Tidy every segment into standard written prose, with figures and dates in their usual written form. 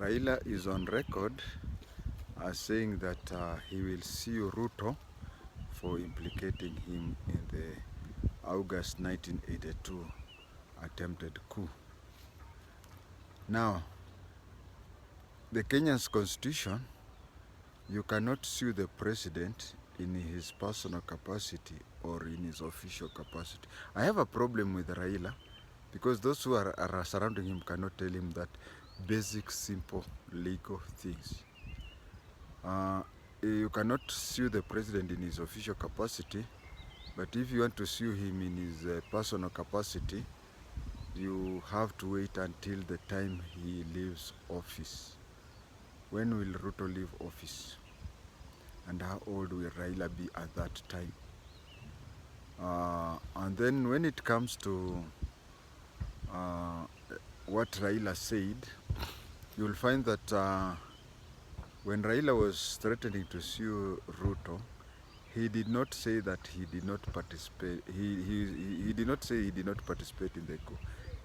Raila is on record as saying that he will sue Ruto for implicating him in the August 1982 attempted coup. Now, the Kenya's constitution, you cannot sue the president in his personal capacity or in his official capacity. I have a problem with Raila because those who are surrounding him cannot tell him that basic, simple legal things. You cannot sue the president in his official capacity, but if you want to sue him in his personal capacity, you have to wait until the time he leaves office. When will Ruto leave office? And how old will Raila be at that time? And then when it comes to what Raila said, you'll find that when Raila was threatening to sue Ruto, he did not say that he did not participate. He did not say he did not participate in the coup.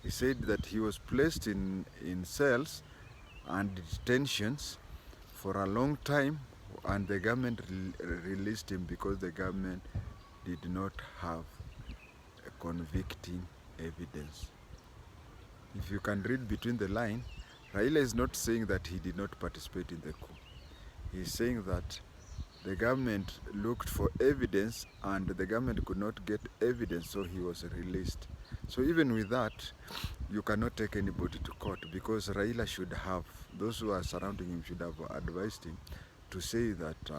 He said that he was placed in cells and detentions for a long time, and the government released him because the government did not have a convicting evidence. If you can read between the lines, Raila is not saying that he did not participate in the coup. He's saying that the government looked for evidence and the government could not get evidence, so he was released. So even with that, you cannot take anybody to court because Raila should have, those who are surrounding him should have advised him to say that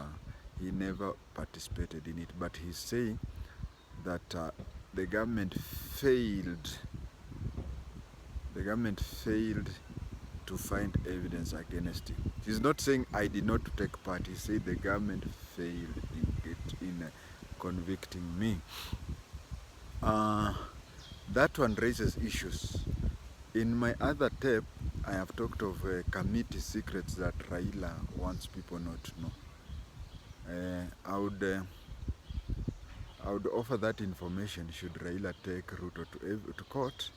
he never participated in it. But he's saying that the government failed to find evidence against him. He's not saying I did not take part. He said the government failed in convicting me. That one raises issues. In my other tape, I have talked of committee secrets that Raila wants people not to know. I would offer that information should Raila take Ruto to court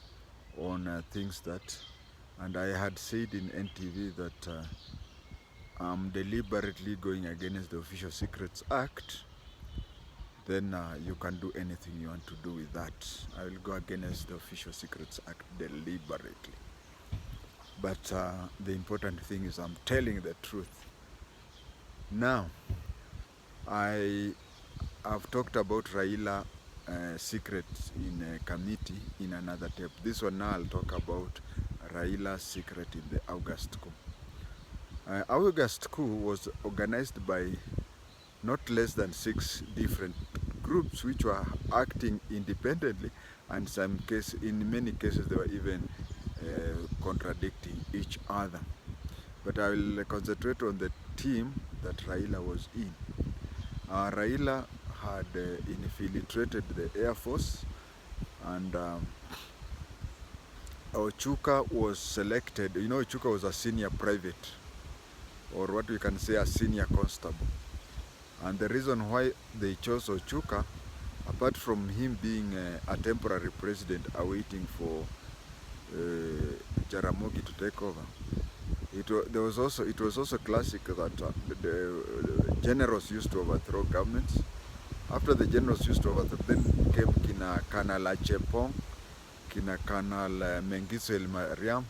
on things that, and I had said in NTV that I'm deliberately going against the Official Secrets Act. Then you can do anything you want to do with that. I will go against the Official Secrets Act deliberately. But the important thing is I'm telling the truth. Now, I have talked about Raila secrets in a committee in another tape. This one now I'll talk about Raila's secret in the August coup. August coup was organized by not less than 6 different groups which were acting independently, and in many cases they were even contradicting each other. But I will concentrate on the team that Raila was in. Raila had infiltrated the Air Force, and Ochuka was selected. You know, Ochuka was a senior private, or what we can say a senior constable. And the reason why they chose Ochuka, apart from him being a temporary president awaiting for Jaramogi to take over, it was also classic that the generals used to overthrow governments. After the generals used to overthrow, then came Kina Kanal Achepong, Kina Kanal Mengistu Mariam.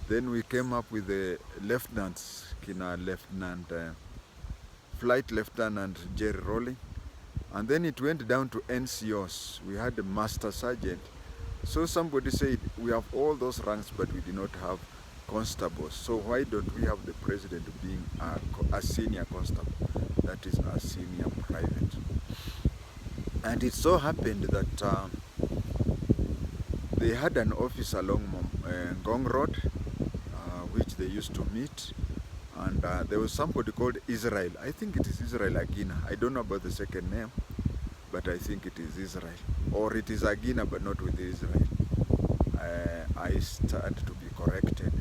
Then we came up with the lieutenants, Kina Flight Lieutenant Jerry Rowling. And then it went down to NCOs. We had the Master Sergeant. So somebody said, we have all those ranks, but we do not have constables. So why don't we have the president being a senior constable? That is a senior private. And it so happened that they had an office along Ngong Road, which they used to meet. And there was somebody called Israel. I think it is Israel Agina. I don't know about the second name, but I think it is Israel. Or it is Agina, but not with Israel. I stand to be corrected.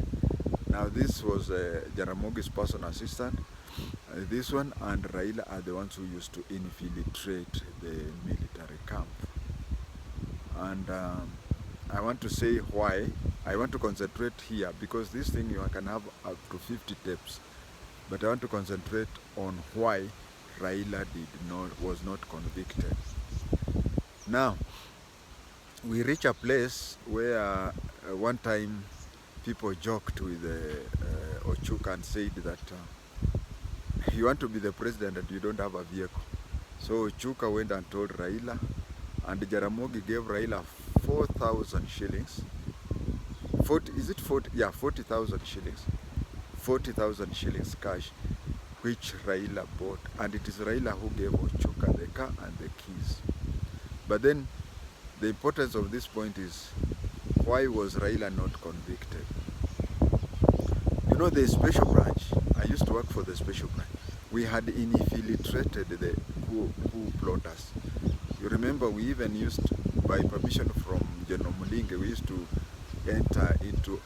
Now this was Jaramogi's personal assistant. This one and Raila are the ones who used to infiltrate the military camp. And I want to say why. I want to concentrate here because this thing you can have up to 50 tapes. But I want to concentrate on why Raila was not convicted. Now, we reach a place where one time people joked with Ochuka and said that you want to be the president and you don't have a vehicle. So Ochuka went and told Raila, and Jaramogi gave Raila 4,000 shillings. 40,000 shillings. 40,000 shillings cash, which Raila bought. And it is Raila who gave Ochuka the car and the keys. But then, the importance of this point is, why was Raila not convicted? You know, the special branch, I used to work for the special branch. We had infiltrated the coup plotters. You remember, we even used, by permission from General Mulinge, we used to enter into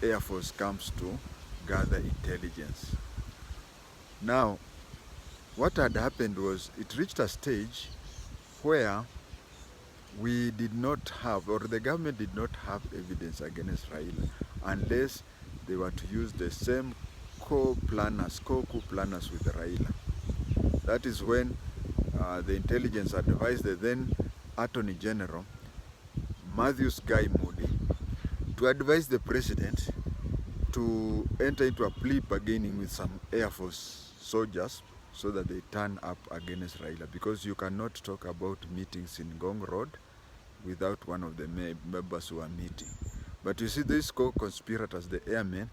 Air Force camps to gather intelligence. Now, what had happened was, it reached a stage where we did not have, or the government did not have evidence against Raila, unless they were to use the same coup planners with Raila. That is when the intelligence advised the then Attorney General, Matthews Guy Moody, to advise the president to enter into a plea bargaining with some Air Force soldiers so that they turn up against Raila, because you cannot talk about meetings in Gong Road without one of the members who are meeting. But you see, these co-conspirators, the airmen,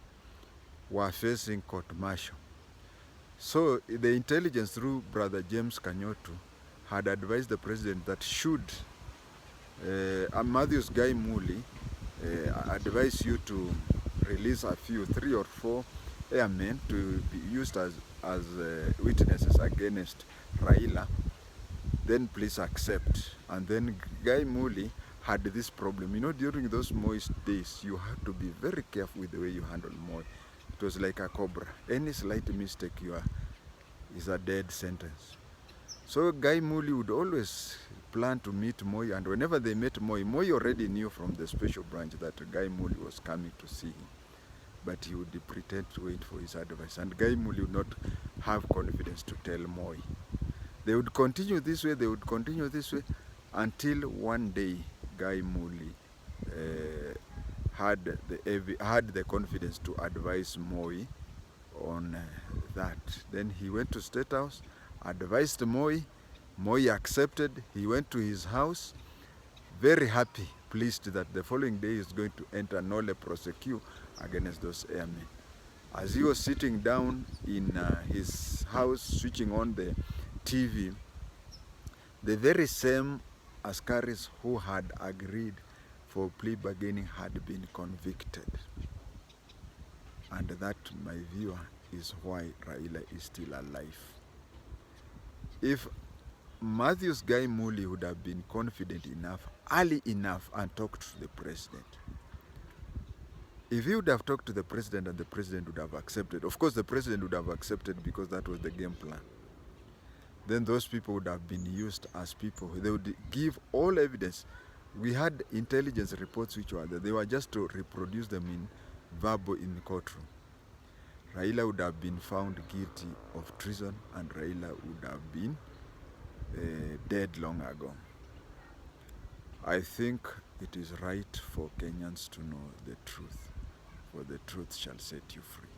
were facing court-martial. So the intelligence through Brother James Kanyotu had advised the president that should Matthews Guy Muli advise you to release a few, 3 or 4 airmen to be used as witnesses against Raila, then please accept. And then Guy Muli had this problem. You know, during those moist days, you had to be very careful with the way you handle Moi. It was like a cobra. Any slight mistake is a dead sentence. So Guy Muli would always plan to meet Moi, and whenever they met Moi, Moi already knew from the special branch that Guy Muli was coming to see him. But he would pretend to wait for his advice, and Guy Muli would not have confidence to tell Moi. They would continue this way, until one day Guy Muli had the confidence to advise Moi on that. Then he went to State House, advised Moi. Moi accepted. He went to his house, very happy, pleased that the following day he is going to enter nolle prosequi against those airmen. As he was sitting down in his house, switching on the TV, the very same askaris who had agreed for plea bargaining had been convicted. And that, my viewer, is why Raila is still alive. If Matthews Guy Muli would have been confident enough, early enough, and talked to the president, if he would have talked to the president and the president would have accepted, of course the president would have accepted because that was the game plan, then those people would have been used as people. They would give all evidence. We had intelligence reports which were there. They were just to reproduce them in verbal in the courtroom. Raila would have been found guilty of treason, and Raila would have been dead long ago. I think it is right for Kenyans to know the truth, for the truth shall set you free.